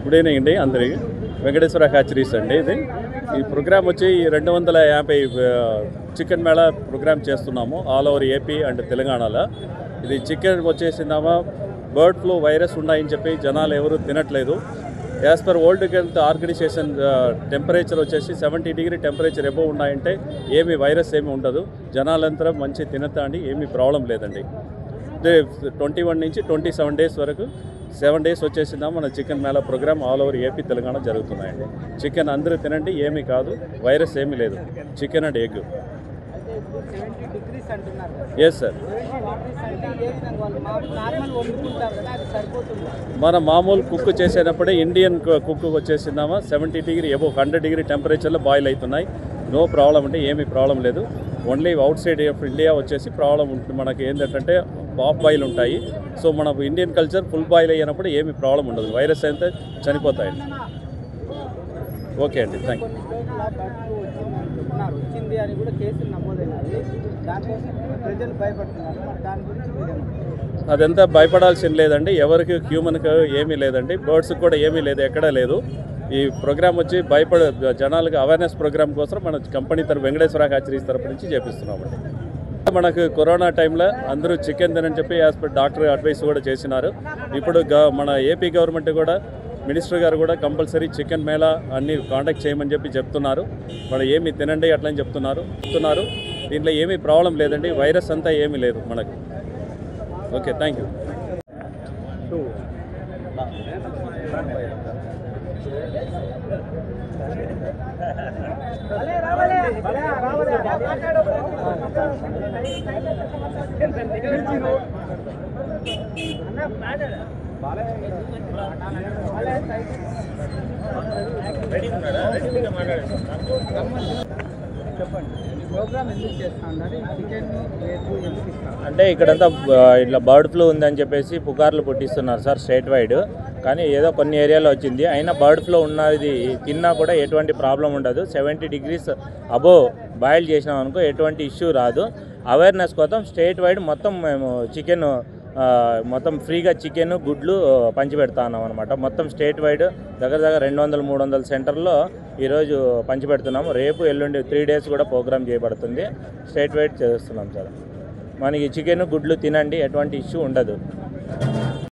Good evening అండి అందరికి. Venkateswara hatcheries అండి ఇది. ఈ ప్రోగ్రామ్ వచ్చి 250 చికెన్ మేళా ప్రోగ్రామ్ చేస్తున్నాము ఆల్ ఓవర్ ఏపీ అండ్ తెలంగాణలో. ఇది చికెన్ వచ్చేసిందామా బర్డ్ ఫ్లూ వైరస్ ఉన్నాయని చెప్పి జనాలు ఎవరు తినట్లేదు. As per World Health Organization temperature వచ్చేసి 70 డిగ్రీ టెంపరేచర్ ఎబో ఉన్నాయంటే ఏమి వైరస్ ఏమి ఉండదు. జనాలంతా మంచి తినతాండి, ఏమీ ప్రాబ్లం లేదండి. 21 నుంచి 27 డేస్ వరకు 7 డేస్ వచ్చేసిందా మన chicken Mela program all over AP Telangana జరుగుతున్నాయండి. చికెన్ అందరూ తినండి, ఏమీ కాదు, వైరస్ ఏమీ లేదు. Chicken and egg. Yes sir. మన మామూలు కుక్ చేసేటప్పుడే ఇండియన్ కుక్ వచ్చేసిందామా 70 డిగ్రీ ఎబో 100 డిగ్రీ టెంపరేచర్లో బాయిల్ అవుతున్నాయి. నో ప్రాబ్లం అంటే ఏమీ ప్రాబ్లం లేదు. ఓన్లీ అవుట్ సైడ్ ఆఫ్ ఇండియా వచ్చేసి ప్రాబ్లం ఉంటుంది. మనకి ఏంటంటే హాఫ్ బాయిల్ ఉంటాయి. సో మన ఇండియన్ కల్చర్ ఫుల్ బాయిల్ అయినప్పుడు ఏమి ప్రాబ్లం ఉండదు. వైరస్ అయితే చనిపోతాయండి. ఓకే అండి, థ్యాంక్ యూ. అదంతా భయపడాల్సిన లేదండి. ఎవరికి హ్యూమన్కి ఏమీ లేదండి, బర్డ్స్కి కూడా ఏమీ లేదు, ఎక్కడా లేదు. ఈ ప్రోగ్రామ్ వచ్చి జనాలకు అవేర్నెస్ ప్రోగ్రామ్ కోసం మన కంపెనీ తరఫు వెంకటేశ్వర హ్యాచరీస్ తరఫు నుంచి చేపిస్తున్నామండి. మనకు కరోనా టైంలో అందరూ చికెన్ తినని చెప్పి యాజ్ పర్ డాక్టర్ అడ్వైస్ కూడా చేసినారు. ఇప్పుడు మన ఏపీ గవర్నమెంట్ కూడా మినిస్టర్ గారు కూడా కంపల్సరీ చికెన్ మేళా అన్ని కాంటాక్ట్ చేయమని చెప్పి చెప్తున్నారు. మనం ఏమి తినండి అట్లని చెప్తున్నారు. దీంట్లో ఏమీ ప్రాబ్లం లేదండి, వైరస్ అంతా ఏమీ లేదు మనకు. Okay, thank you. అంటే ఇక్కడంతా ఇట్లా బర్డ్ ఫ్లూ ఉందని చెప్పేసి పుకార్లు పుట్టిస్తున్నారు సార్ స్టేట్ వైడ్. కానీ ఏదో కొన్ని ఏరియాలో వచ్చింది, అయినా బర్డ్ ఫ్లూ ఉన్నది తిన్నా కూడా ఎటువంటి ప్రాబ్లం ఉండదు. 70 డిగ్రీస్ అబోవ్ బాయిల్ చేసినాం అనుకో ఎటువంటి ఇష్యూ రాదు. అవేర్నెస్ కోసం స్టేట్ వైడ్ మొత్తం మేము చికెన్ మొత్తం ఫ్రీగా చికెన్ గుడ్లు పంచిపెడతా ఉన్నాం అనమాట. మొత్తం స్టేట్ వైడ్ దగ్గర 200-300 సెంటర్లో ఈరోజు పంచిపెడుతున్నాము. రేపు ఎల్లుండి 3 డేస్ కూడా ప్రోగ్రామ్ చేయబడుతుంది. స్టేట్ వైడ్ చేస్తున్నాం సార్. మనకి చికెన్ గుడ్లు తినండి, ఎటువంటి ఇష్యూ ఉండదు.